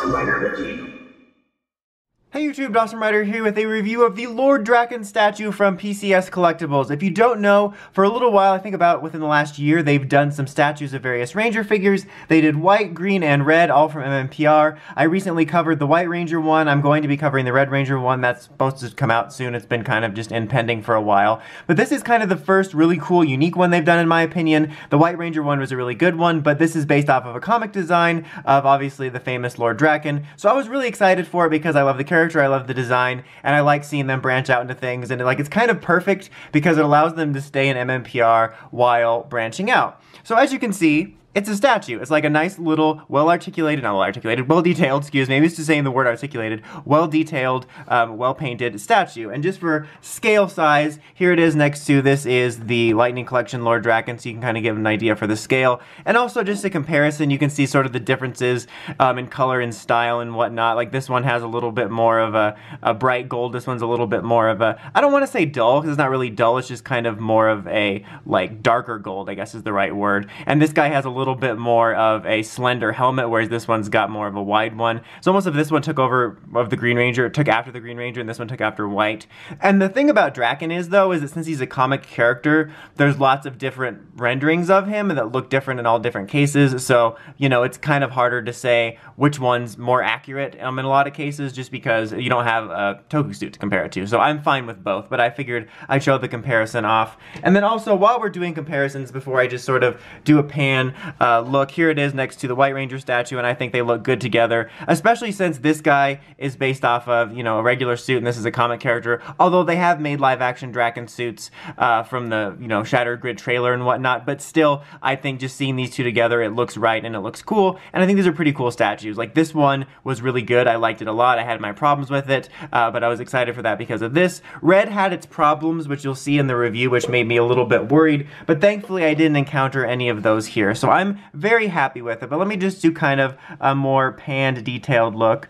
Dawson Rider with you. Hey YouTube, Dawson Rider here with a review of the Lord Drakkon statue from PCS Collectibles. If you don't know, for a little while, I think about within the last year, they've done some statues of various Ranger figures. They did white, green, and red, all from MMPR. I recently covered the White Ranger one. I'm going to be covering the Red Ranger one. That's supposed to come out soon. It's been kind of just impending for a while. But this is kind of the first really cool, unique one they've done in my opinion. The White Ranger one was a really good one, but this is based off of a comic design of obviously the famous Lord Drakkon. So I was really excited for it because I love the character. I love the design, and I like seeing them branch out into things, and it's kind of perfect because it allows them to stay in MMPR while branching out. So as you can see, it's a statue. It's like a nice little, well-detailed, excuse me, maybe it's just saying the word articulated, well-detailed, well-painted statue. And just for scale size, here it is next to, this is the Lightning Collection Lord Drakkon, so you can kind of give an idea for the scale. And also just a comparison, you can see sort of the differences in color and style and whatnot. Like this one has a little bit more of a bright gold, this one's a little bit more of a, I don't want to say dull, because it's not really dull, it's just kind of more of a, like, darker gold, I guess is the right word. And this guy has a little bit more of a slender helmet, whereas this one's got more of a wide one. It's almost if this one took over of the Green Ranger, it took after the Green Ranger, and this one took after White. And the thing about Drakkon is, though, is that since he's a comic character, there's lots of different renderings of him that look different in all different cases, so, you know, it's kind of harder to say which one's more accurate in a lot of cases, just because you don't have a Toku suit to compare it to. So I'm fine with both, but I figured I'd show the comparison off. And then also, while we're doing comparisons, before I just sort of do a pan, look, here it is next to the White Ranger statue, and I think they look good together, especially since this guy is based off of, you know, a regular suit, and this is a comic character, although they have made live-action Drakkon suits from the, you know, Shattered Grid trailer and whatnot, but still, I think just seeing these two together, it looks right, and it looks cool, and I think these are pretty cool statues. Like, this one was really good, I liked it a lot, I had my problems with it, but I was excited for that because of this. Red had its problems, which you'll see in the review, which made me a little bit worried, but thankfully I didn't encounter any of those here, so I'm very happy with it. But let me just do kind of a more panned, detailed look.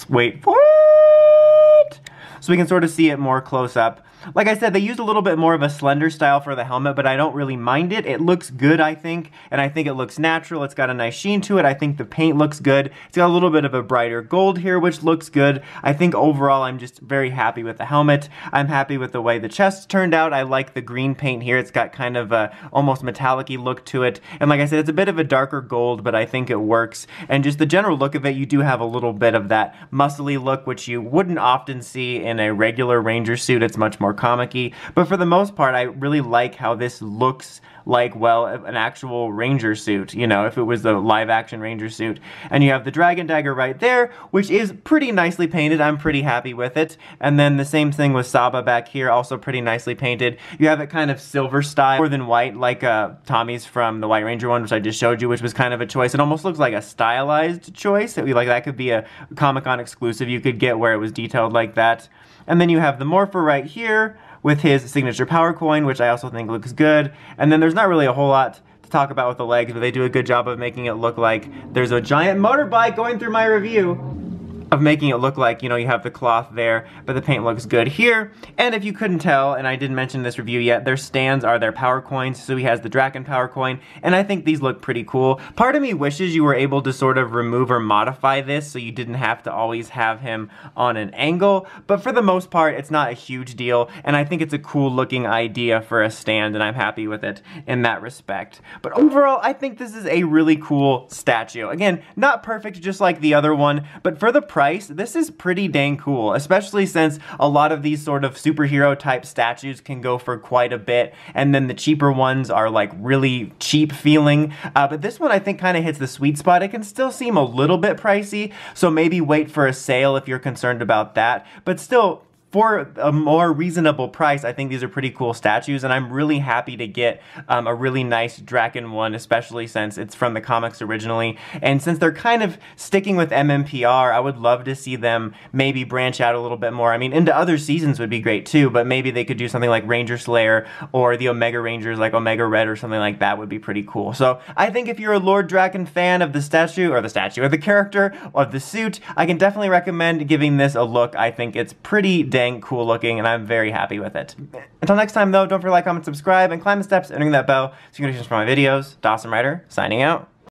Wait for it! So we can sort of see it more close up. Like I said, they used a little bit more of a slender style for the helmet, but I don't really mind it. It looks good, I think, and I think it looks natural. It's got a nice sheen to it. I think the paint looks good. It's got a little bit of a brighter gold here, which looks good. I think overall, I'm just very happy with the helmet. I'm happy with the way the chest turned out. I like the green paint here. It's got kind of a almost metallic-y look to it. And like I said, it's a bit of a darker gold, but I think it works. And just the general look of it, you do have a little bit of that muscly look, which you wouldn't often see in a regular Ranger suit. It's much more comic-y, but for the most part, I really like how this looks like, well, an actual Ranger suit, you know, if it was the live-action Ranger suit. And you have the Dragon Dagger right there, which is pretty nicely painted. I'm pretty happy with it. And then the same thing with Saba back here, also pretty nicely painted. You have it kind of silver style, more than white, like Tommy's from the White Ranger one, which I just showed you, which was kind of a choice. It almost looks like a stylized choice. Like, that could be a Comic-Con exclusive you could get where it was detailed like that. And then you have the Morpher right here with his signature power coin, which I also think looks good. And then there's not really a whole lot to talk about with the legs, but they do a good job of making it look like there's a giant motorbike going through my review. Of making it look like, you know, you have the cloth there, but the paint looks good here. And if you couldn't tell, and I didn't mention this review yet, their stands are their power coins. So he has the Drakkon power coin, and I think these look pretty cool. Part of me wishes you were able to sort of remove or modify this so you didn't have to always have him on an angle, but for the most part, it's not a huge deal, and I think it's a cool looking idea for a stand, and I'm happy with it in that respect. But overall, I think this is a really cool statue. Again, not perfect just like the other one, but for the price, this is pretty dang cool, especially since a lot of these sort of superhero type statues can go for quite a bit, and then the cheaper ones are like really cheap feeling, but this one I think kind of hits the sweet spot. It can still seem a little bit pricey, so maybe wait for a sale if you're concerned about that, but still, for a more reasonable price, I think these are pretty cool statues, and I'm really happy to get a really nice Drakkon one, especially since it's from the comics originally. And since they're kind of sticking with MMPR, I would love to see them maybe branch out a little bit more. I mean, into other seasons would be great too, but maybe they could do something like Ranger Slayer or the Omega Rangers, like Omega Red or something like that would be pretty cool. So I think if you're a Lord Drakkon fan of the statue, or the character, or the suit, I can definitely recommend giving this a look. I think it's pretty dang cool looking, and I'm very happy with it. Until next time though, don't forget to like, comment, subscribe, and climb the steps, entering that bell so you can get notifications for my videos. Dawson Rider, signing out.